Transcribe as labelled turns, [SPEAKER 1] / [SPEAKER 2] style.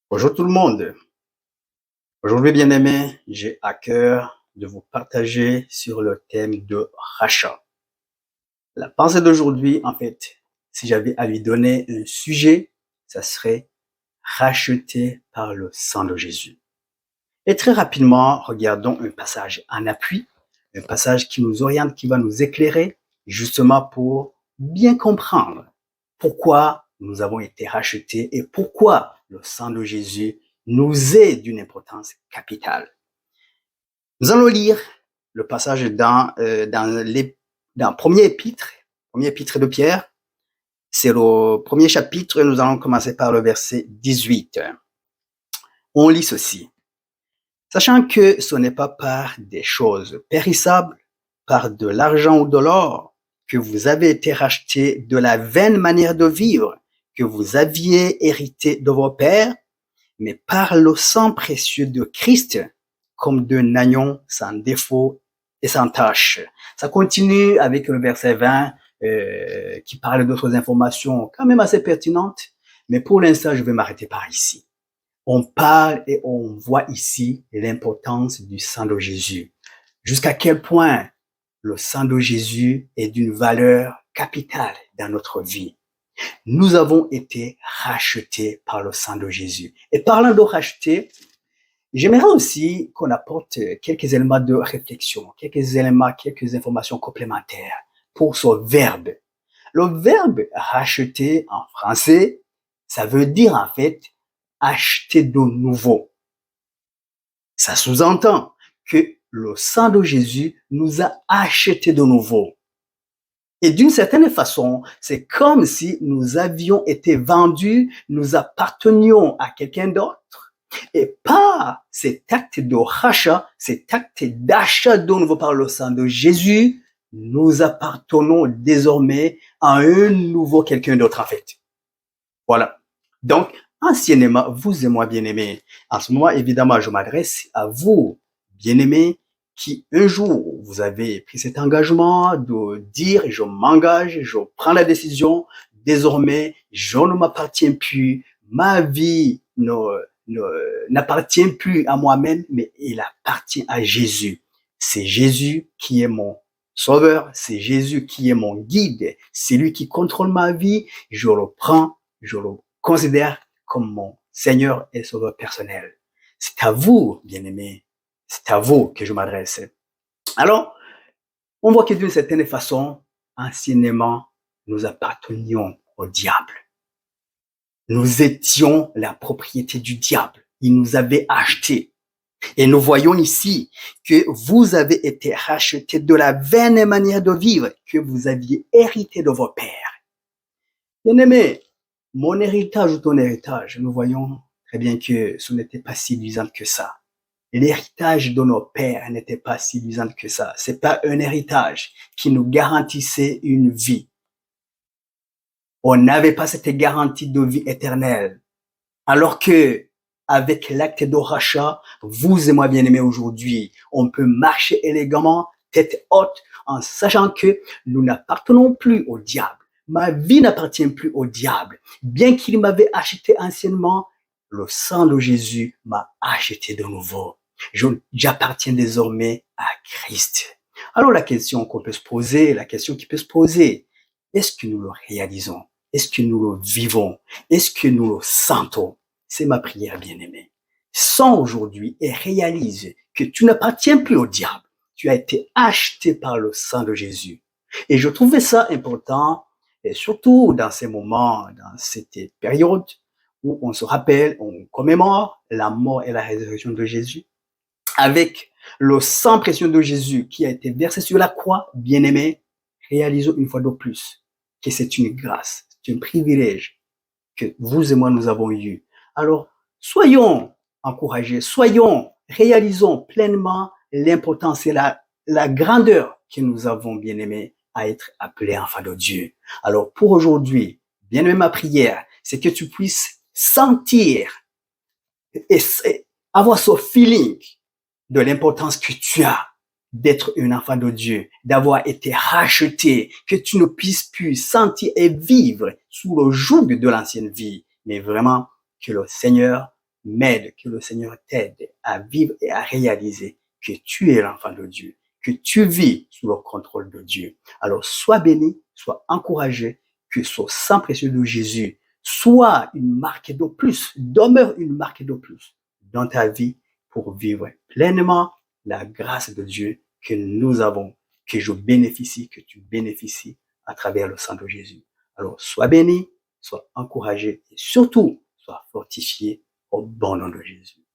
[SPEAKER 1] Bonjour tout le monde. Aujourd'hui, bien-aimés, j'ai à cœur de vous partager sur le thème de rachat. La pensée d'aujourd'hui, en fait, si j'avais à lui donner un sujet, ça serait racheté par le sang de Jésus. Et très rapidement, regardons un passage en appui, un passage qui nous oriente, qui va nous éclairer, justement pour bien comprendre pourquoi nous avons été rachetés et pourquoi le sang de Jésus nous est d'une importance capitale. Nous allons lire le passage dans premier épître de Pierre. C'est le premier chapitre, nous allons commencer par le verset 18. On lit ceci. Sachant que ce n'est pas par des choses périssables, par de l'argent ou de l'or, que vous avez été rachetés de la vaine manière de vivre que vous aviez hérité de vos pères, mais par le sang précieux de Christ, comme d'un agneau sans défaut et sans tache. Ça continue avec le verset 20 qui parle d'autres informations quand même assez pertinentes, mais pour l'instant, je vais m'arrêter par ici. On parle et on voit ici l'importance du sang de Jésus. Jusqu'à quel point le sang de Jésus est d'une valeur capitale dans notre vie. Nous avons été rachetés par le sang de Jésus. Et parlant de racheter, j'aimerais aussi qu'on apporte quelques éléments de réflexion, quelques informations complémentaires pour ce verbe. Le verbe racheter en français, ça veut dire en fait acheter de nouveau. Ça sous-entend que le sang de Jésus nous a achetés de nouveau. Et d'une certaine façon, c'est comme si nous avions été vendus, nous appartenions à quelqu'un d'autre. Et par cet acte de rachat, cet acte d'achat de nouveau par le sang de Jésus, nous appartenons désormais à un nouveau quelqu'un d'autre en fait. Voilà. Donc, anciennement, vous et moi bien-aimés, en ce moment, évidemment, je m'adresse à vous, bien-aimés, qui un jour, vous avez pris cet engagement de dire, je m'engage, je prends la décision, désormais, je ne m'appartiens plus, ma vie n'appartient plus à moi-même, mais il appartient à Jésus. C'est Jésus qui est mon sauveur, c'est Jésus qui est mon guide, c'est lui qui contrôle ma vie, je le prends, je le considère comme mon Seigneur et Sauveur personnel. C'est à vous, bien-aimés, c'est à vous que je m'adresse. Alors, on voit que d'une certaine façon, anciennement, nous appartenions au diable. Nous étions la propriété du diable. Il nous avait achetés. Et nous voyons ici que vous avez été rachetés de la vaine manière de vivre que vous aviez hérité de vos pères. Bien-aimés, mon héritage ou ton héritage, nous voyons très bien que ce n'était pas si luisant que ça. L'héritage de nos pères n'était pas si luisant que ça. C'est pas un héritage qui nous garantissait une vie. On n'avait pas cette garantie de vie éternelle. Alors que, avec l'acte de rachat, vous et moi bien-aimés aujourd'hui, on peut marcher élégamment, tête haute, en sachant que nous n'appartenons plus au diable. Ma vie n'appartient plus au diable. Bien qu'il m'avait acheté anciennement, le sang de Jésus m'a acheté de nouveau. J'appartiens désormais à Christ. Alors la question qu'on peut se poser, la question qui peut se poser, est-ce que nous le réalisons? Est-ce que nous le vivons? Est-ce que nous le sentons? C'est ma prière, bien-aimée. Sens aujourd'hui et réalise que tu n'appartiens plus au diable. Tu as été acheté par le sang de Jésus. Et je trouvais ça important, et surtout dans ces moments, dans cette période où on se rappelle, on commémore la mort et la résurrection de Jésus, avec le sang précieux de Jésus qui a été versé sur la croix, bien-aimé, réalisons une fois de plus que c'est une grâce, c'est un privilège que vous et moi nous avons eu. Alors, soyons encouragés, réalisons pleinement l'importance et la grandeur que nous avons, bien-aimés, à être appelés enfants de Dieu. Alors, pour aujourd'hui, bien-aimé, ma prière, c'est que tu puisses sentir et avoir ce feeling de l'importance que tu as d'être un enfant de Dieu, d'avoir été racheté, que tu ne puisses plus sentir et vivre sous le joug de l'ancienne vie, mais vraiment que le Seigneur m'aide, que le Seigneur t'aide à vivre et à réaliser que tu es l'enfant de Dieu, que tu vis sous le contrôle de Dieu. Alors, sois béni, sois encouragé, que ce sang précieux de Jésus soit une marque de plus, demeure une marque de plus dans ta vie pour vivre pleinement la grâce de Dieu que nous avons, que je bénéficie, que tu bénéficies à travers le sang de Jésus. Alors, sois béni, sois encouragé et surtout, sois fortifié au bon nom de Jésus.